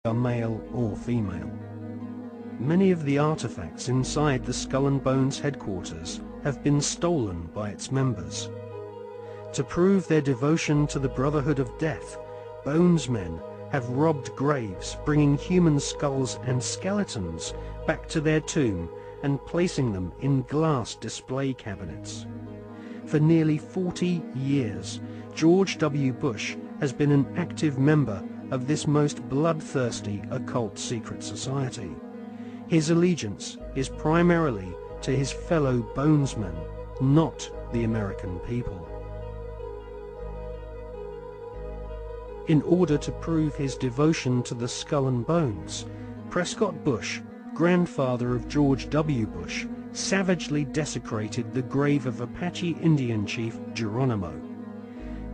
are male or female. Many of the artifacts inside the Skull and Bones headquarters have been stolen by its members. To prove their devotion to the Brotherhood of Death, Bonesmen have robbed graves, bringing human skulls and skeletons back to their tomb and placing them in glass display cabinets. For nearly 40 years, George W. Bush has been an active member of this most bloodthirsty occult secret society. His allegiance is primarily to his fellow Bonesmen, not the American people. In order to prove his devotion to the Skull and Bones, Prescott Bush, grandfather of George W. Bush, savagely desecrated the grave of Apache Indian chief Geronimo.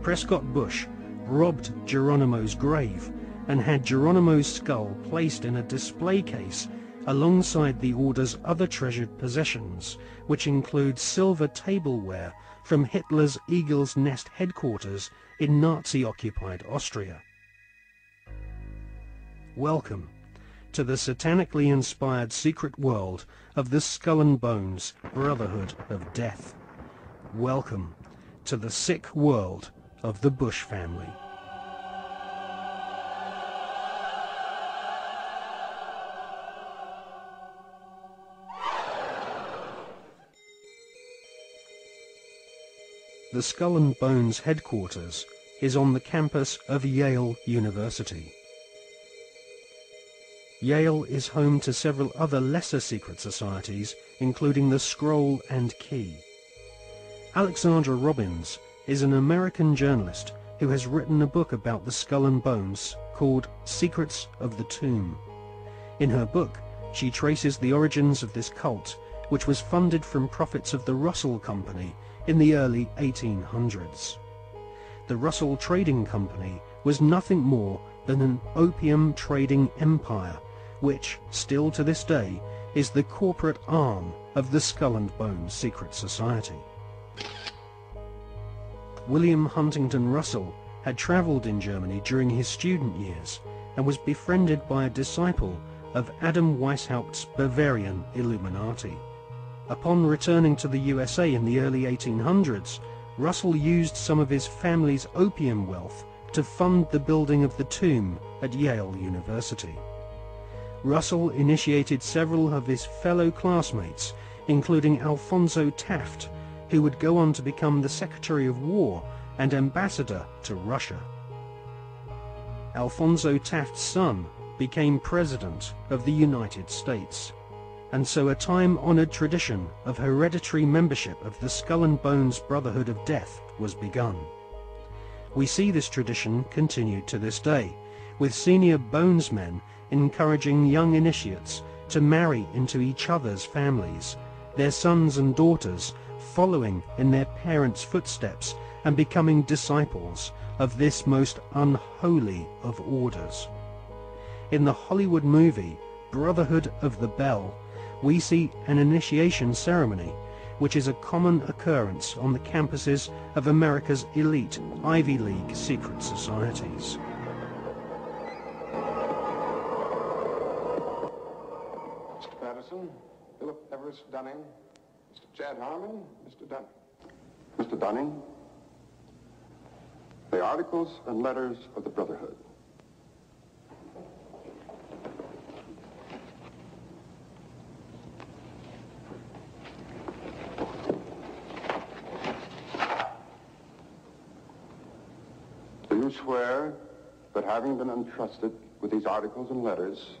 Prescott Bush robbed Geronimo's grave and had Geronimo's skull placed in a display case alongside the Order's other treasured possessions, which include silver tableware from Hitler's Eagle's Nest headquarters in Nazi-occupied Austria. Welcome to the satanically inspired secret world of the Skull and Bones Brotherhood of Death. Welcome to the sick world of the Bush family. The Skull and Bones headquarters is on the campus of Yale University. Yale is home to several other lesser secret societies, including the Scroll and Key. Alexandra Robbins is an American journalist who has written a book about the Skull and Bones called Secrets of the Tomb. In her book, she traces the origins of this cult, which was funded from profits of the Russell Company in the early 1800s. The Russell Trading Company was nothing more than an opium trading empire, which, still to this day, is the corporate arm of the Skull and Bones secret society. William Huntington Russell had traveled in Germany during his student years and was befriended by a disciple of Adam Weishaupt's Bavarian Illuminati. Upon returning to the USA in the early 1800s, Russell used some of his family's opium wealth to fund the building of the tomb at Yale University. Russell initiated several of his fellow classmates, including Alphonso Taft, who would go on to become the Secretary of War and Ambassador to Russia. Alphonso Taft's son became President of the United States, and so a time-honored tradition of hereditary membership of the Skull and Bones Brotherhood of Death was begun. We see this tradition continued to this day, with senior Bonesmen encouraging young initiates to marry into each other's families, their sons and daughters following in their parents' footsteps and becoming disciples of this most unholy of orders. In the Hollywood movie Brotherhood of the Bell, we see an initiation ceremony, which is a common occurrence on the campuses of America's elite Ivy League secret societies. Mr. Patterson, Philip Everest Dunning, Mr. Chad Harmon, Mr. Dunning. Mr. Dunning, the articles and letters of the Brotherhood. Do you swear that having been entrusted with these articles and letters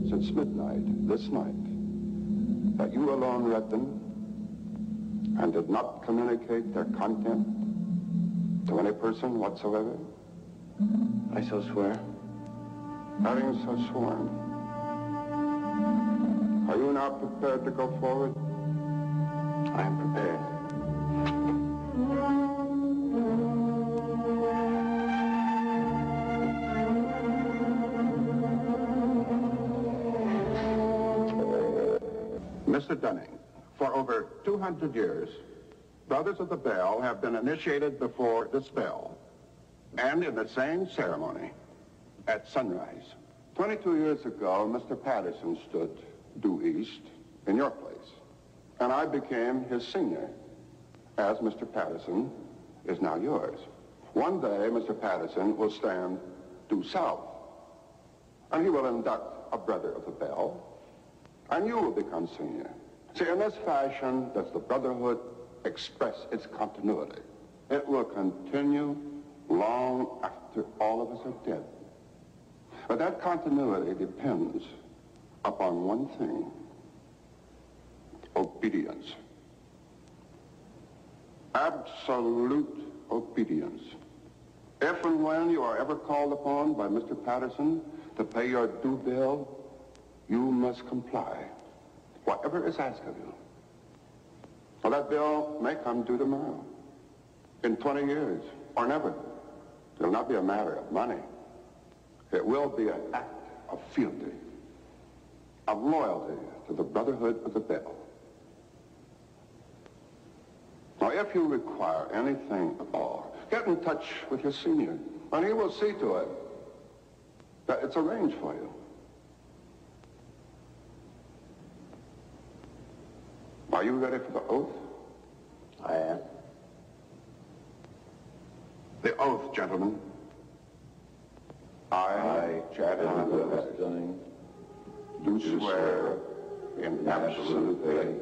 since midnight this night, that you alone read them and did not communicate their content to any person whatsoever? I so swear. Having so sworn, are you now prepared to go forward? I am prepared. Mr. Dunning, for over 200 years, Brothers of the Bell have been initiated before this bell, and in the same ceremony, at sunrise. 22 years ago, Mr. Patterson stood due east in your place, and I became his senior, as Mr. Patterson is now yours. One day, Mr. Patterson will stand due south, and he will induct a brother of the bell, and you will become senior. See, in this fashion does the brotherhood express its continuity. It will continue long after all of us are dead. But that continuity depends upon one thing: obedience. Absolute obedience. If and when you are ever called upon by Mr. Patterson to pay your due bill, you must comply, whatever is asked of you. Well, that bill may come due tomorrow, in 20 years, or never. It will not be a matter of money. It will be an act of fealty, of loyalty to the Brotherhood of the Bell. Now, if you require anything at all, get in touch with your senior, and he will see to it that it's arranged for you. Are you ready for the oath? I am. The oath, gentlemen. I, Chadwick Epstein, do swear in absolute faith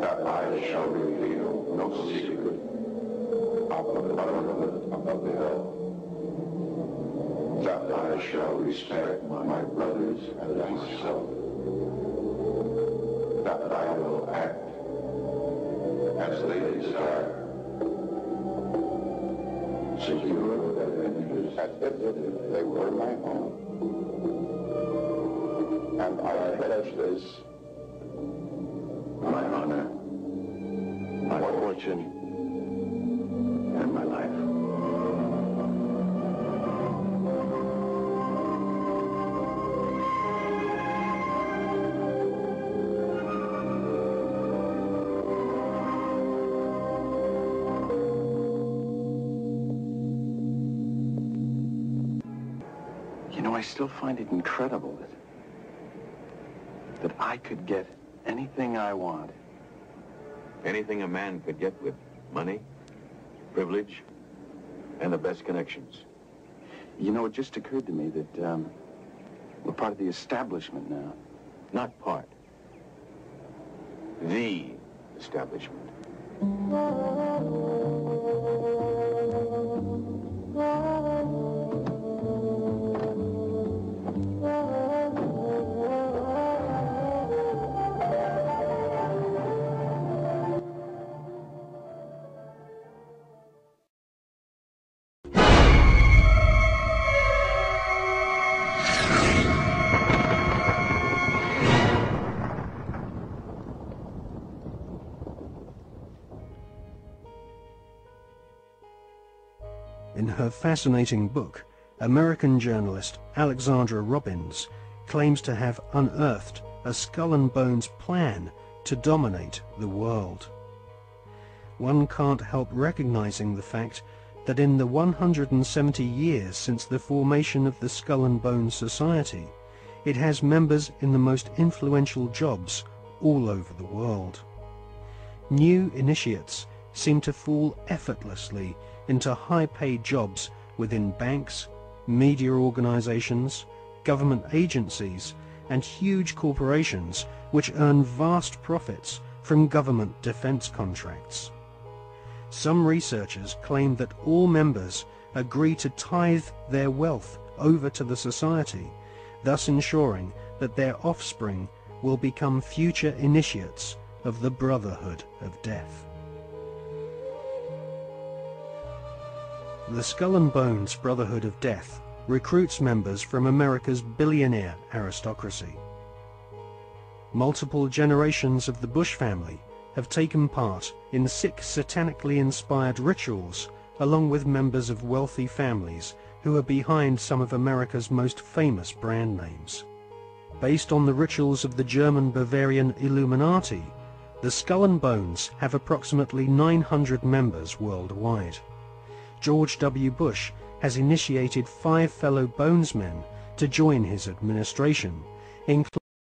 that I shall reveal no secret of the Brotherhood of the Bell, that I shall respect my brothers and myself, that I will act as they desire, secure their interests as if they were my own. And I pledge this, my honor, my fortune, and my life. You know, I still find it incredible that I could get anything I want. Anything a man could get with money, privilege, and the best connections. You know, it just occurred to me that we're part of the establishment now. Not part. The establishment. In her fascinating book, American journalist Alexandra Robbins claims to have unearthed a skull and bones plan to dominate the world. One can't help recognizing the fact that in the 170 years since the formation of the Skull and Bones Society, it has members in the most influential jobs all over the world. New initiates seem to fall effortlessly into high-paid jobs within banks, media organizations, government agencies, and huge corporations which earn vast profits from government defense contracts. Some researchers claim that all members agree to tithe their wealth over to the society, thus ensuring that their offspring will become future initiates of the Brotherhood of Death. The Skull and Bones Brotherhood of Death recruits members from America's billionaire aristocracy. Multiple generations of the Bush family have taken part in sick satanically inspired rituals along with members of wealthy families who are behind some of America's most famous brand names. Based on the rituals of the German Bavarian Illuminati, the Skull and Bones have approximately 900 members worldwide. George W. Bush has initiated 5 fellow Bonesmen to join his administration, including